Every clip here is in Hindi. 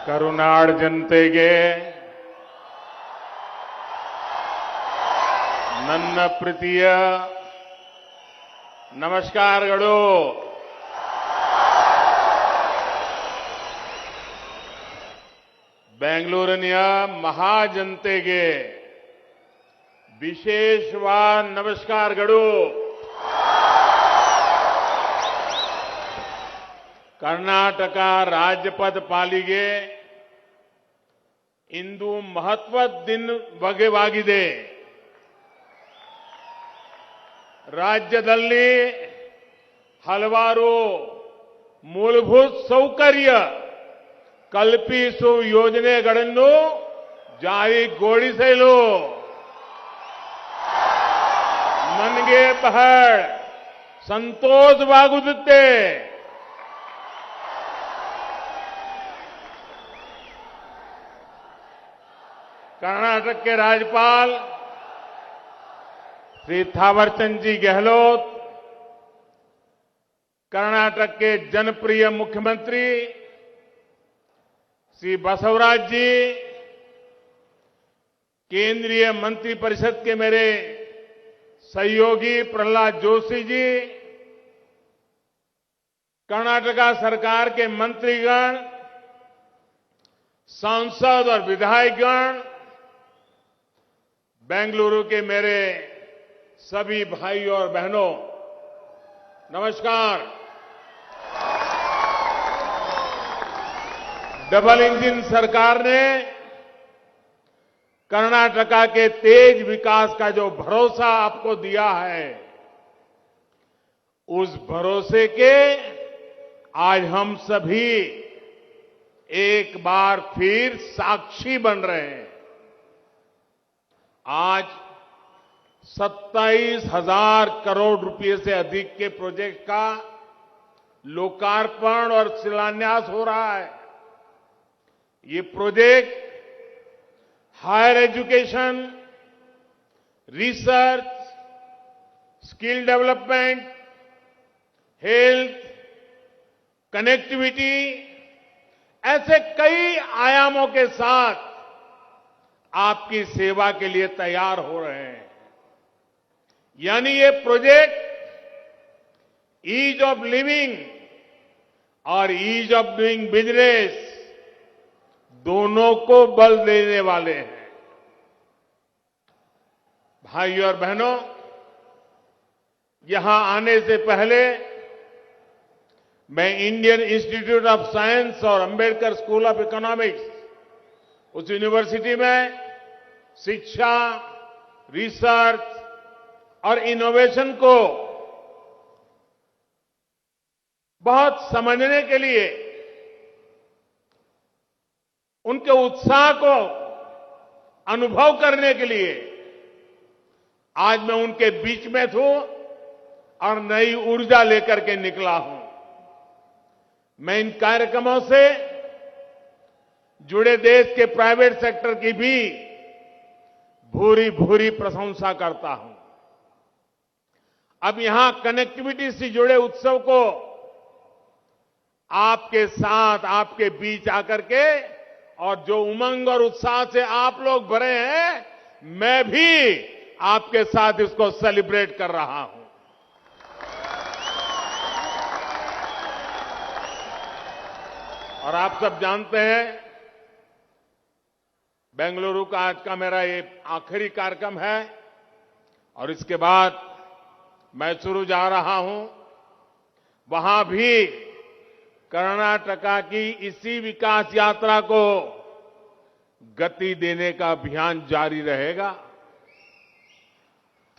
ಕರುನಾಡ ಜನತೆಗೆ ನನ್ನ ಪ್ರೀತಿಯ ನಮಸ್ಕಾರಗಳು. ಬೆಂಗಳೂರಿನ ಮಹಾಜನತೆಗೆ ವಿಶೇಷವಾದ ನಮಸ್ಕಾರಗಳು. ಕರ್ನಾಟಕ ರಾಜ್ಯಪಥ ಪಾಲಿಗೆ ಇಂದು ಮಹತ್ವದ ದಿನವಾಗಿದೆ. ರಾಜ್ಯದಲ್ಲಿ ಹಲವಾರು ಮೂಲಭೂತ ಸೌಕರ್ಯ ಕಲ್ಪಿಸುವ ಯೋಜನೆಗಳನ್ನು ಜಾರಿಗೊಳಿಸಲು ನನಗೆ ಬಹಳ ಸಂತೋಷವಾಗುತ್ತದೆ. कर्नाटक के राज्यपाल श्री थावरचंद जी गहलोत, कर्नाटक के जनप्रिय मुख्यमंत्री श्री बसवराज जी, केंद्रीय मंत्रिपरिषद के मेरे सहयोगी प्रहलाद जोशी जी, कर्नाटका सरकार के मंत्रीगण, सांसद और विधायकगण, बेंगलुरु के मेरे सभी भाइयों और बहनों, नमस्कार. डबल इंजन सरकार ने कर्नाटका के तेज विकास का जो भरोसा आपको दिया है, उस भरोसे के आज हम सभी एक बार फिर साक्षी बन रहे हैं. आज 27,000 करोड़ रुपए से अधिक के प्रोजेक्ट का लोकार्पण और शिलान्यास हो रहा है. ये project higher education, research, skill development, health, connectivity ऐसे कई आयामों के साथ आपकी सेवा के लिए तैयार हो रहे हैं. यानी ये प्रोजेक्ट ईज ऑफ लिविंग और ईज ऑफ डूइंग बिजनेस दोनों को बल देने वाले हैं. भाइयों और बहनों, यहां आने से पहले मैं इंडियन इंस्टीट्यूट ऑफ साइंस और अंबेडकर स्कूल ऑफ इकोनॉमिक्स, उस यूनिवर्सिटी में शिक्षा, रिसर्च और इनोवेशन को बहुत समझने के लिए, उनके उत्साह को अनुभव करने के लिए आज मैं उनके बीच में हूं और नई ऊर्जा लेकर के निकला हूं. मैं इन कार्यक्रमों से जुड़े देश के प्राइवेट सेक्टर की भी भूरी भूरी प्रशंसा करता हूं. अब यहां कनेक्टिविटी से जुड़े उत्सव को आपके साथ, आपके बीच आकर के और जो उमंग और उत्साह से आप लोग भरे हैं, मैं भी आपके साथ इसको सेलिब्रेट कर रहा हूं. और आप सब जानते हैं, बेंगलुरु का आज का मेरा ये आखिरी कार्यक्रम है और इसके बाद मैसूरू जा रहा हूं. वहां भी कर्नाटका की इसी विकास यात्रा को गति देने का अभियान जारी रहेगा.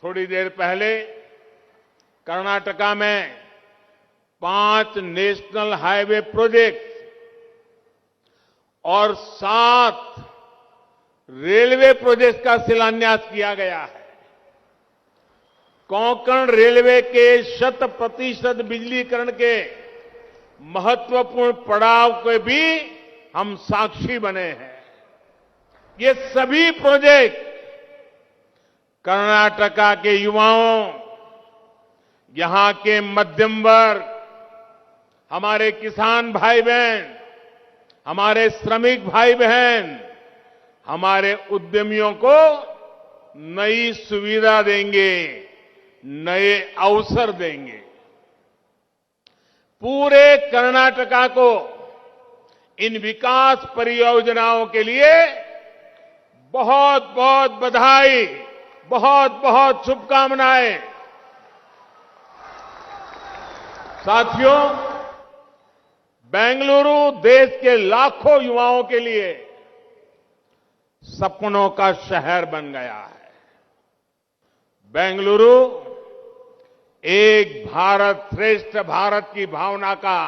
थोड़ी देर पहले कर्नाटका में 5 नेशनल हाईवे प्रोजेक्ट और 7 रेलवे प्रोजेक्ट का शिलान्यास किया गया है. कोंकण रेलवे के 100% बिजलीकरण के महत्वपूर्ण पड़ाव के भी हम साक्षी बने हैं. ये सभी प्रोजेक्ट कर्नाटका के युवाओं, यहां के मध्यम वर्ग, हमारे किसान भाई बहन, हमारे श्रमिक भाई बहन, हमारे उद्यमियों को नई सुविधा देंगे, नए अवसर देंगे। पूरे कर्नाटका को इन विकास परियोजनाओं के लिए बहुत बहुत बधाई, बहुत बहुत शुभकामनाएं। साथियों, बेंगलुरु देश के लाखों युवाओं के लिए सपनों का शहर बन गया है। बेंगलुरु एक भारत श्रेष्ठ भारत की भावना का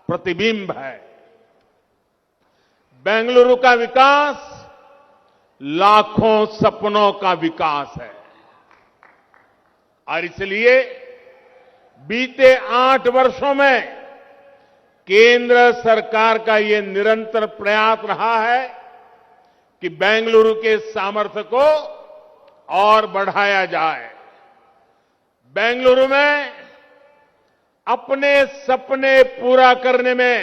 प्रतिबिंब है। बेंगलुरु का विकास लाखों सपनों का विकास है और इसलिए बीते 8 वर्षों में केंद्र सरकार का ये निरंतर प्रयास रहा है कि बेंगलुरु के सामर्थ्य को और बढ़ाया जाए। बेंगलुरु में अपने सपने पूरा करने में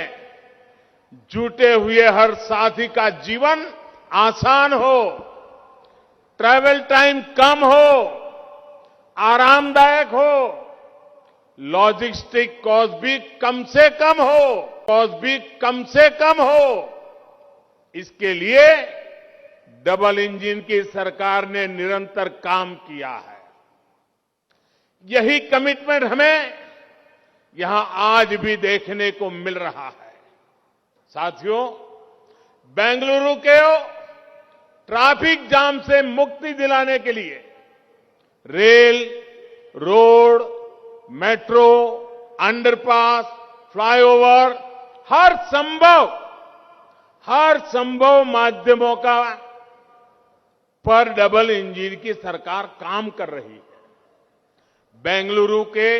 जुटे हुए हर साथी का जीवन आसान हो, ट्रैवल टाइम कम हो, आरामदायक हो, लॉजिस्टिक कॉस्ट भी कम से कम हो, इसके लिए डबल इंजन की सरकार ने निरंतर काम किया है। यही कमिटमेंट हमें यहां आज भी देखने को मिल रहा है। साथियों, बेंगलुरु के ट्रैफिक जाम से मुक्ति दिलाने के लिए rail, road, metro, underpass, flyover, हर संभव माध्यमों का पर डबल इंजन की सरकार काम कर रही है। बेंगलुरु के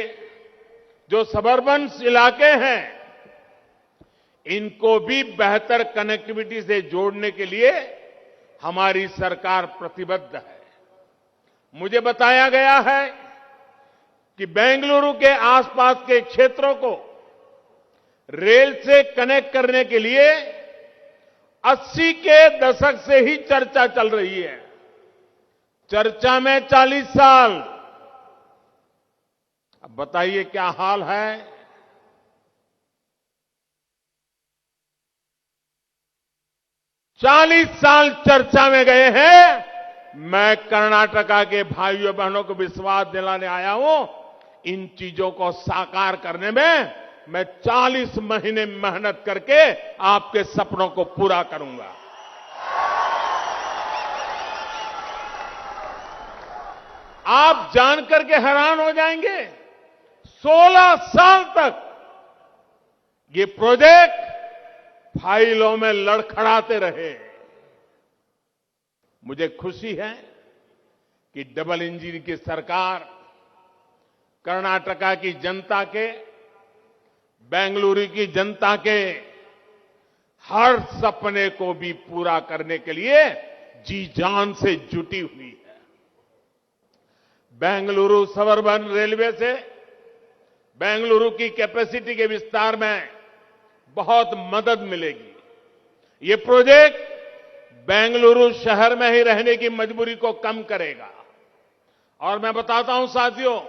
जो सबर्बन इलाके हैं, इनको भी बेहतर कनेक्टिविटी से जोड़ने के लिए हमारी सरकार प्रतिबद्ध है। मुझे बताया गया है कि बेंगलुरु के आसपास के क्षेत्रों को रेल से कनेक्ट करने के लिए 80 के दशक से ही चर्चा चल रही है। चर्चा में 40 साल। अब बताइए क्या हाल है। 40 साल चर्चा में गए हैं। मैं कर्नाटका के भाइयों बहनों को विश्वास दिलाने आया हूं, इन चीजों को साकार करने में मैं 40 महीने मेहनत करके आपके सपनों को पूरा करूंगा। आप जानकर के हैरान हो जाएंगे, 16 साल तक ये प्रोजेक्ट फाइलों में लड़खड़ाते रहे। मुझे खुशी है कि डबल इंजन की सरकार कर्नाटका की जनता के, बेंगलुरु की जनता के हर सपने को भी पूरा करने के लिए जी जान से जुटी हुई है। बेंगलुरु सबर्बन रेलवे से बेंगलुरु की कैपेसिटी के विस्तार में बहुत मदद मिलेगी। ये प्रोजेक्ट बेंगलुरु शहर में ही रहने की मजबूरी को कम करेगा। और मैं बताता हूं साथियों,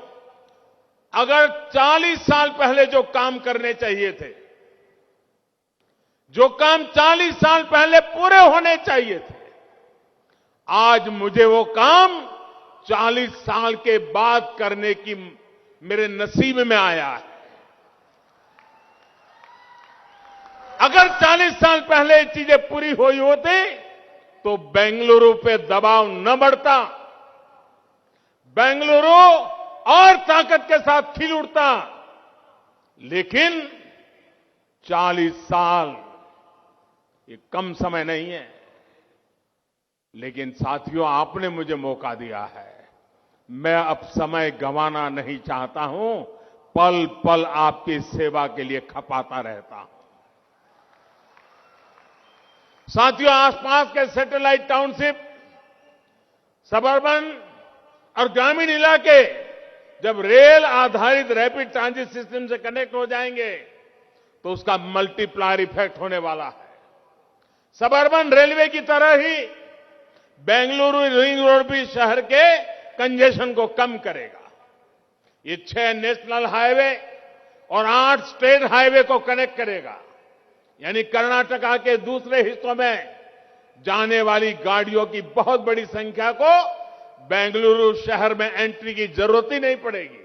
अगर 40 साल पहले जो काम करने चाहिए थे, जो काम 40 साल पहले पूरे होने चाहिए थे, आज मुझे वो काम 40 साल के बाद करने की मेरे नसीब में आया है। अगर 40 साल पहले ये चीजें पूरी हुई होती तो बेंगलुरु पे दबाव न बढ़ता, बेंगलुरु और ताकत के साथ खिल उठता। लेकिन 40 साल ये कम समय नहीं है। लेकिन साथियों, आपने मुझे मौका दिया है, मैं अब समय गंवाना नहीं चाहता हूं, पल पल आपकी सेवा के लिए खपाता रहता हूं। साथियों, आसपास के सैटेलाइट टाउनशिप, सबर्बन और ग्रामीण इलाके जब रेल आधारित रैपिड ट्रांजिट सिस्टम से कनेक्ट हो जाएंगे तो उसका मल्टीप्लायर इफेक्ट होने वाला है। सबअर्बन रेलवे की तरह ही बेंगलुरु रिंग रोड भी शहर के कंजेशन को कम करेगा। ये 6 नेशनल हाईवे और 8 स्टेट हाईवे को कनेक्ट करेगा। यानी कर्नाटका के दूसरे हिस्सों में जाने वाली गाड़ियों की बहुत बड़ी संख्या को बेंगलुरु शहर में एंट्री की जरूरत ही नहीं पड़ेगी।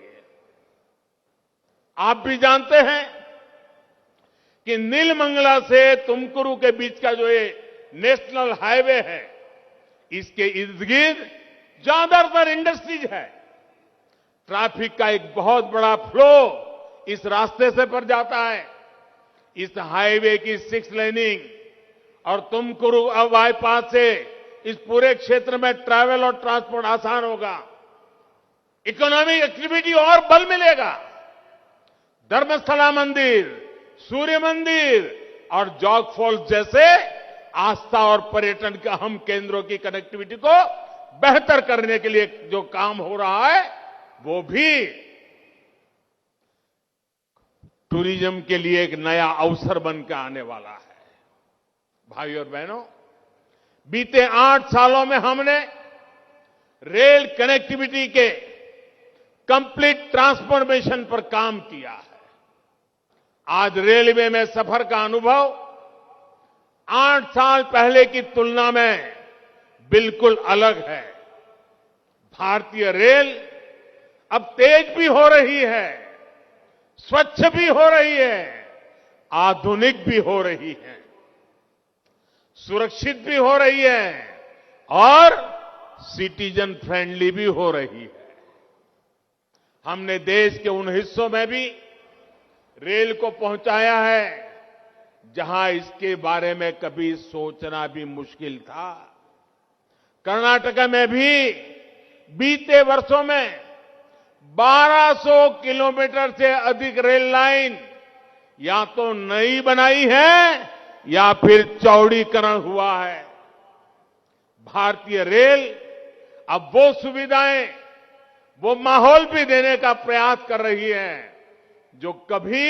आप भी जानते हैं कि नीलमंगला से तुमकुरू के बीच का जो ये नेशनल हाईवे है, इसके इर्द गिर्द ज्यादातर इंडस्ट्रीज है। ट्रैफिक का एक बहुत बड़ा फ्लो इस रास्ते से पर जाता है। इस हाईवे की 6 लेनिंग और तुमकुरू बाईपास से इस पूरे क्षेत्र में ट्रैवल और ट्रांसपोर्ट आसान होगा। इकोनॉमिक एक्टिविटी और बल मिलेगा। धर्मस्थला मंदिर, सूर्य मंदिर और जॉग फॉल्स जैसे आस्था और पर्यटन के अहम केंद्रों की कनेक्टिविटी को बेहतर करने के लिए जो काम हो रहा है, वो भी टूरिज्म के लिए एक नया अवसर बनकर आने वाला है। भाइयों और बहनों, बीते 8 सालों में हमने रेल कनेक्टिविटी के कंप्लीट ट्रांसफॉर्मेशन पर काम किया है। आज रेलवे में सफर का अनुभव 8 साल पहले की तुलना में बिल्कुल अलग है। भारतीय रेल अब तेज भी हो रही है, स्वच्छ भी हो रही है, आधुनिक भी हो रही है, सुरक्षित भी हो रही है और सिटीजन फ्रेंडली भी हो रही है। हमने देश के उन हिस्सों में भी रेल को पहुंचाया है जहां इसके बारे में कभी सोचना भी मुश्किल था। कर्नाटक में भी बीते वर्षों में 1200 किलोमीटर से अधिक रेल लाइन या तो नई बनाई है या फिर चौड़ीकरण हुआ है। भारतीय रेल अब वो सुविधाएं, वो माहौल भी देने का प्रयास कर रही है जो कभी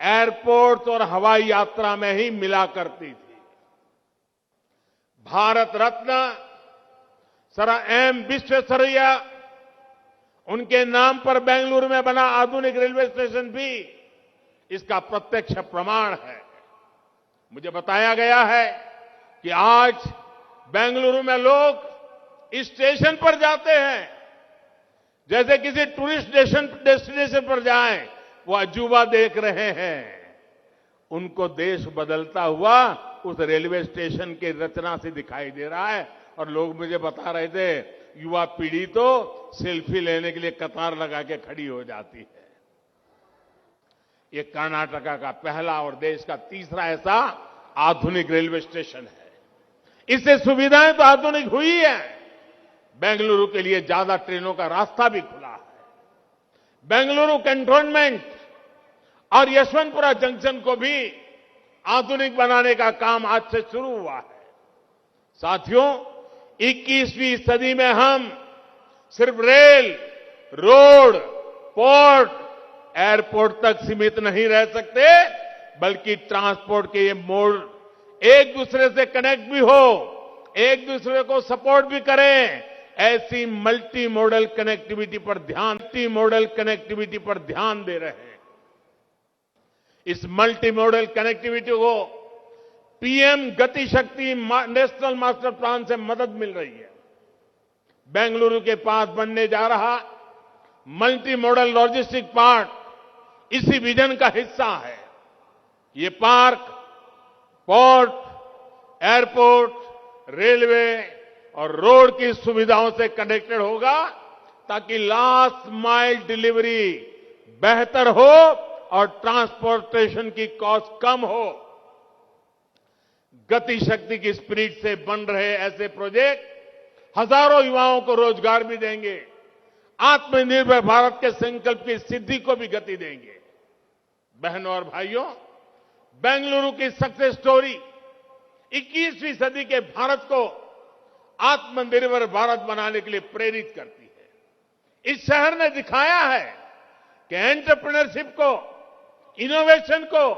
एयरपोर्ट और हवाई यात्रा में ही मिला करती थी। भारत रत्न सर एम विश्वेश्वरैया, उनके नाम पर बेंगलुरु में बना आधुनिक रेलवे स्टेशन भी इसका प्रत्यक्ष प्रमाण है। मुझे बताया गया है कि आज बेंगलुरु में लोग इस स्टेशन पर जाते हैं जैसे किसी टूरिस्ट डेस्टिनेशन पर जाएं, वो अजूबा देख रहे हैं। उनको देश बदलता हुआ उस रेलवे स्टेशन की रचना से दिखाई दे रहा है। और लोग मुझे बता रहे थे, युवा पीढ़ी तो सेल्फी लेने के लिए कतार लगा के खड़ी हो जाती है। ये कर्नाटका का पहला और देश का तीसरा ऐसा आधुनिक रेलवे स्टेशन है। इससे सुविधाएं तो आधुनिक हुई है, बेंगलुरु के लिए ज्यादा ट्रेनों का रास्ता भी खुला है। बेंगलुरु कैंटोनमेंट और यशवंतपुरा जंक्शन को भी आधुनिक बनाने का काम आज से शुरू हुआ है। साथियों, 21वीं सदी में हम सिर्फ रेल, रोड, पोर्ट, एयरपोर्ट तक सीमित नहीं रह सकते, बल्कि ट्रांसपोर्ट के ये मोड एक दूसरे से कनेक्ट भी हो, एक दूसरे को सपोर्ट भी करें। ऐसी मल्टी मॉडल कनेक्टिविटी पर ध्यान दे रहे हैं। इस मल्टी मॉडल कनेक्टिविटी को पीएम गति शक्ति नेशनल मास्टर प्लान से मदद मिल रही है। बेंगलुरु के पास बनने जा रहा मल्टी मॉडल लॉजिस्टिक पार्क इसी विजन का हिस्सा है। ये पार्क पोर्ट, एयरपोर्ट, रेलवे और रोड की सुविधाओं से कनेक्टेड होगा ताकि लास्ट माइल डिलीवरी बेहतर हो और ट्रांसपोर्टेशन की कॉस्ट कम हो। गति शक्ति की स्पिरिट से बन रहे ऐसे प्रोजेक्ट हजारों युवाओं को रोजगार भी देंगे, आत्मनिर्भर भारत के संकल्प की सिद्धि को भी गति देंगे। बहनों और भाइयों, बेंगलुरु की सक्सेस स्टोरी 21वीं सदी के भारत को आत्मनिर्भर भारत बनाने के लिए प्रेरित करती है। इस शहर ने दिखाया है कि एंटरप्रेन्योरशिप को, इनोवेशन को,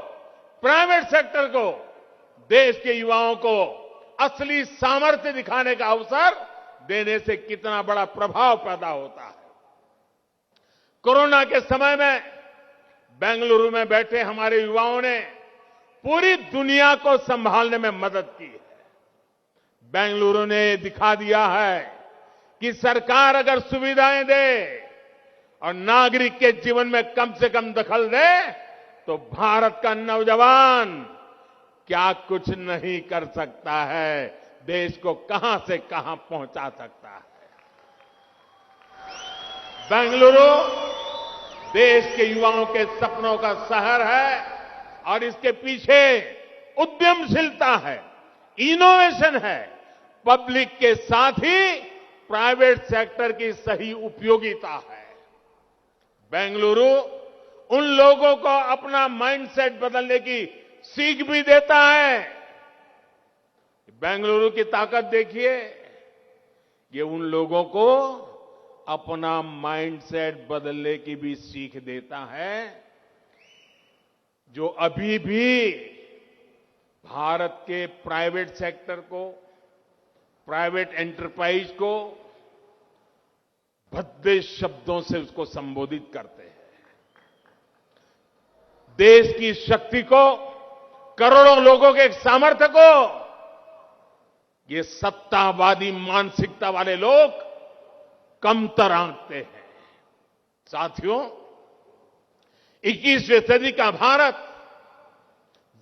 प्राइवेट सेक्टर को देश के युवाओं को असली सामर्थ्य दिखाने का अवसर देने से कितना बड़ा प्रभाव पैदा होता है। कोरोना के समय में बेंगलुरु में बैठे हमारे युवाओं ने पूरी दुनिया को संभालने में मदद की है। बेंगलुरु ने दिखा दिया है कि सरकार अगर सुविधाएं दे और नागरिक के जीवन में कम से कम दखल दे तो भारत का नौजवान क्या कुछ नहीं कर सकता है, देश को कहां से कहां पहुंचा सकता है। बेंगलुरु देश के युवाओं के सपनों का शहर है और इसके पीछे उद्यमशीलता है, इनोवेशन है, पब्लिक के साथ ही प्राइवेट सेक्टर की सही उपयोगिता है। बेंगलुरु उन लोगों को अपना माइंडसेट बदलने की सीख भी देता है। बेंगलुरु की ताकत देखिए, ये उन लोगों को अपना माइंडसेट बदलने की भी सीख देता है जो अभी भी भारत के प्राइवेट सेक्टर को, प्राइवेट एंटरप्राइज को भद्दे शब्दों से उसको संबोधित करते हैं। देश की शक्ति को, करोड़ों लोगों के सामर्थ्य को ये सत्तावादी मानसिकता वाले लोग कमतर आंकते हैं। साथियों, 21वीं सदी का Bharat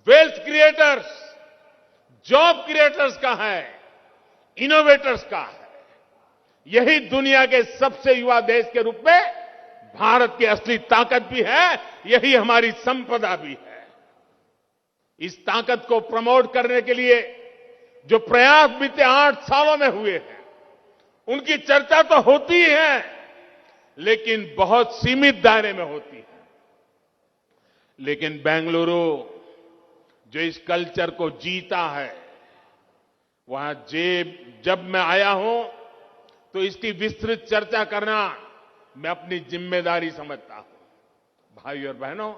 wealth creators, job creators का है, इनोवेटर्स का है। यही दुनिया के सबसे युवा देश के रूप में भारत की असली ताकत भी है, यही हमारी संपदा भी है। इस ताकत को प्रमोट करने के लिए जो प्रयास बीते 8 सालों में हुए हैं, उनकी चर्चा तो होती है, लेकिन बहुत सीमित दायरे में होती है। लेकिन बेंगलुरु जो इस कल्चर को जीता है, वहां जब मैं आया हूं तो इसकी विस्तृत चर्चा करना मैं अपनी जिम्मेदारी समझता हूं। भाइयों और बहनों,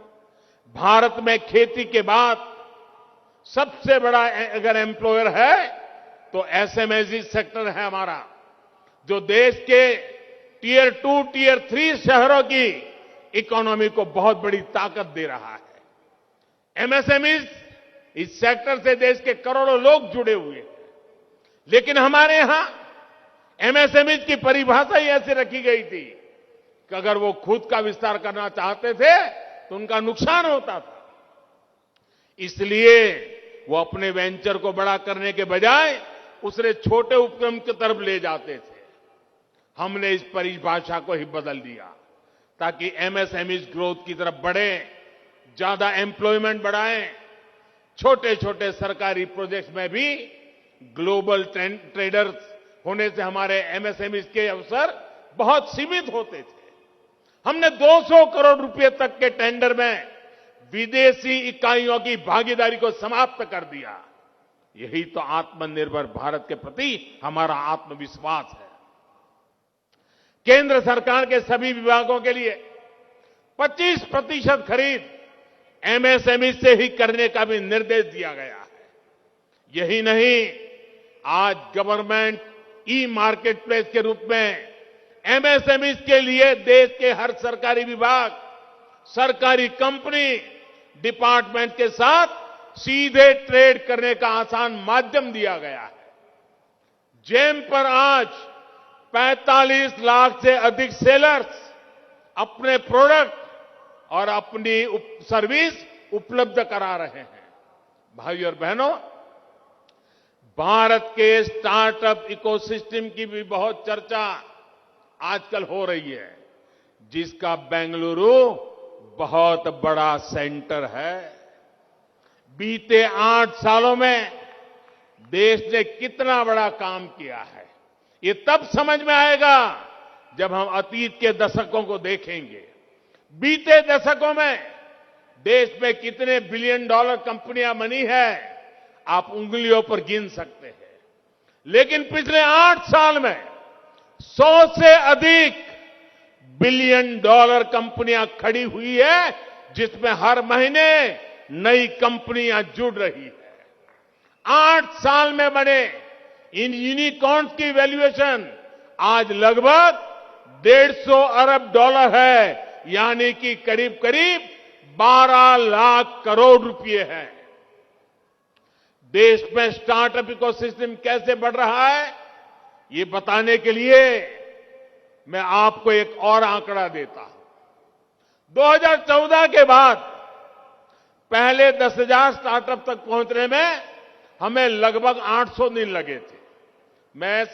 भारत में खेती के बाद सबसे बड़ा अगर एम्प्लॉयर है तो एसएमई सेक्टर है हमारा, जो देश के टियर 2, टियर 3 शहरों की इकोनॉमी को बहुत बड़ी ताकत दे रहा है। एमएसएमई इस सेक्टर से देश के करोड़ों लोग जुड़े हुए हैं। लेकिन हमारे यहां एमएसएमई की परिभाषा ही ऐसी रखी गई थी कि अगर वो खुद का विस्तार करना चाहते थे तो उनका नुकसान होता था। इसलिए वो अपने वेंचर को बड़ा करने के बजाय उसे छोटे उपक्रम की तरफ ले जाते थे। हमने इस परिभाषा को ही बदल दिया ताकि एमएसएमई ग्रोथ की तरफ बढ़े, ज्यादा एम्प्लॉयमेंट बढ़ाएं। छोटे छोटे सरकारी प्रोजेक्ट्स में भी ग्लोबल ट्रेडर्स होने से हमारे एमएसएमई के अवसर बहुत सीमित होते थे। हमने 200 करोड़ रुपए तक के टेंडर में विदेशी इकाइयों की भागीदारी को समाप्त कर दिया। यही तो आत्मनिर्भर भारत के प्रति हमारा आत्मविश्वास है। केंद्र सरकार के सभी विभागों के लिए 25% खरीद एमएसएमई से ही करने का भी निर्देश दिया गया है। यही नहीं, आज गवर्नमेंट ई मार्केट प्लेस के रूप में एमएसएमई के लिए देश के हर सरकारी विभाग, सरकारी कंपनी, डिपार्टमेंट के साथ सीधे ट्रेड करने का आसान माध्यम दिया गया है। जेम पर आज 45 लाख से अधिक सेलर्स अपने प्रोडक्ट और अपनी सर्विस उपलब्ध करा रहे हैं। भाइयों और बहनों, भारत के स्टार्टअप इकोसिस्टम की भी बहुत चर्चा आजकल हो रही है, जिसका बेंगलुरु बहुत बड़ा सेंटर है। बीते 8 सालों में देश ने कितना बड़ा काम किया है, ये तब समझ में आएगा जब हम अतीत के दशकों को देखेंगे। बीते दशकों में देश में कितने बिलियन डॉलर कंपनियां बनी है, आप उंगलियों पर गिन सकते हैं। लेकिन पिछले 8 साल में 100 से अधिक बिलियन डॉलर कंपनियां खड़ी हुई है, जिसमें हर महीने नई कंपनियां जुड़ रही है। 8 साल में बने इन यूनिकॉर्न्स की वैल्यूएशन आज लगभग 150 अरब डॉलर है, यानी कि करीब करीब 12 लाख करोड़ रुपए है। देश में स्टार्टअप इकोसिस्टम कैसे बढ़ रहा है, ये बताने के लिए मैं आपको एक और आंकड़ा देता हूं। 2014 के बाद पहले 10,000 स्टार्टअप तक पहुंचने में हमें लगभग 800 दिन लगे थे। मैं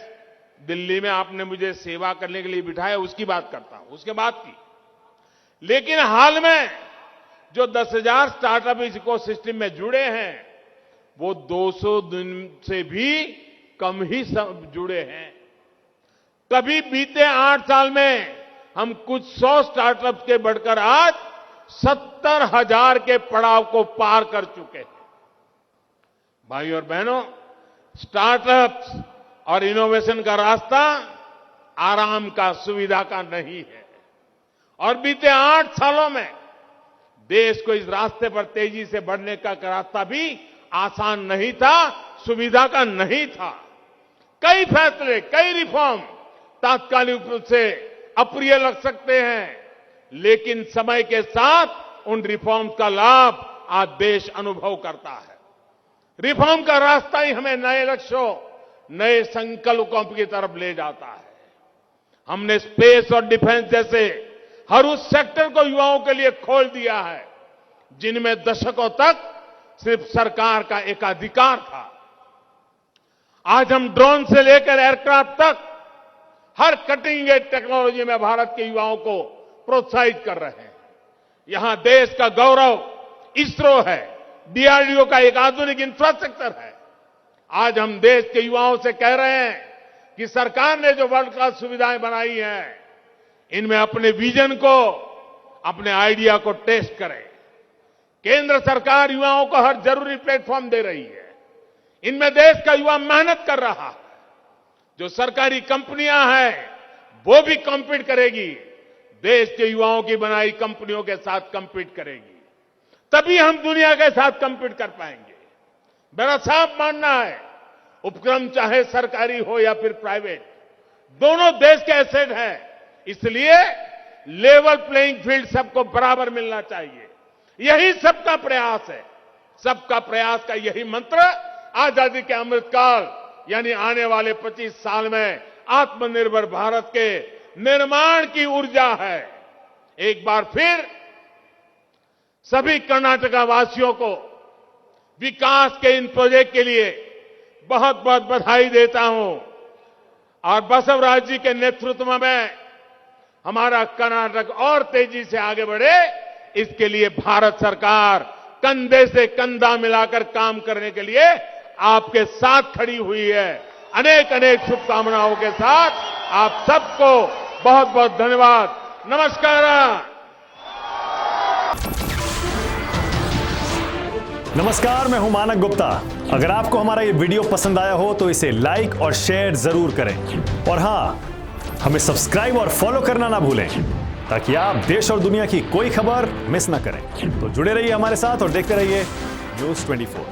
दिल्ली में आपने मुझे सेवा करने के लिए बिठाया, उसकी बात करता हूं, उसके बाद की। लेकिन हाल में जो 10,000 स्टार्टअप इस इकोसिस्टम में जुड़े हैं, वो 200 दिन से भी कम ही जुड़े हैं। तभी बीते 8 साल में हम कुछ 100 स्टार्टअप के बढ़कर आज 70,000 के पड़ाव को पार कर चुके हैं। भाइयों और बहनों, स्टार्टअप्स और इनोवेशन का रास्ता आराम का, सुविधा का नहीं है। और बीते 8 सालों में देश को इस रास्ते पर तेजी से बढ़ने का रास्ता भी आसान नहीं था, सुविधा का नहीं था। कई फैसले, कई रिफॉर्म तात्कालिक रूप से अप्रिय लग सकते हैं, लेकिन समय के साथ उन रिफॉर्म्स का लाभ आज देश अनुभव करता है। रिफॉर्म का रास्ता ही हमें नए लक्ष्यों, नए संकल्पों की तरफ ले जाता है। हमने स्पेस और डिफेंस जैसे हर उस सेक्टर को युवाओं के लिए खोल दिया है, जिनमें दशकों तक सिर्फ सरकार का एकाधिकार था। आज हम ड्रोन से लेकर एयरक्राफ्ट तक हर कटिंग एज टेक्नोलॉजी में भारत के युवाओं को प्रोत्साहित कर रहे हैं। यहां देश का गौरव इसरो है, डीआरडीओ का एक आधुनिक इंफ्रास्ट्रक्चर है। आज हम देश के युवाओं से कह रहे हैं कि सरकार ने जो वर्ल्ड क्लास सुविधाएं बनाई हैं, इनमें अपने विजन को, अपने आइडिया को टेस्ट करें। केंद्र सरकार युवाओं को हर जरूरी प्लेटफॉर्म दे रही है। इनमें देश का युवा मेहनत कर रहा है। जो सरकारी कंपनियां हैं, वो भी कॉम्पीट करेगी, देश के युवाओं की बनाई कंपनियों के साथ कॉम्पीट करेगी। तभी हम दुनिया के साथ कॉम्पीट कर पाएंगे। मेरा साफ मानना है, उपक्रम चाहे सरकारी हो या फिर प्राइवेट, दोनों देश के एसेट हैं। इसलिए लेवल प्लेइंग फील्ड सबको बराबर मिलना चाहिए। यही सबका प्रयास है। सबका प्रयास का यही मंत्र आजादी के अमृतकाल यानी आने वाले 25 साल में आत्मनिर्भर भारत के निर्माण की ऊर्जा है। एक बार फिर सभी कर्नाटका वासियों को विकास के इन प्रोजेक्ट के लिए बहुत बहुत बधाई देता हूं। और बसवराज जी के नेतृत्व में हमारा कर्नाटक और तेजी से आगे बढ़े, इसके लिए भारत सरकार कंधे से कंधा मिलाकर काम करने के लिए आपके साथ खड़ी हुई है। अनेक अनेक शुभकामनाओं के साथ आप सबको बहुत बहुत धन्यवाद। नमस्कार। नमस्कार, मैं हूं मानक गुप्ता। अगर आपको हमारा ये वीडियो पसंद आया हो तो इसे लाइक और शेयर जरूर करें। और हां, हमें सब्सक्राइब और फॉलो करना ना भूलें, ताकि आप देश और दुनिया की कोई खबर मिस ना करें। तो जुड़े रहिए हमारे साथ और देखते रहिए न्यूज़ 24।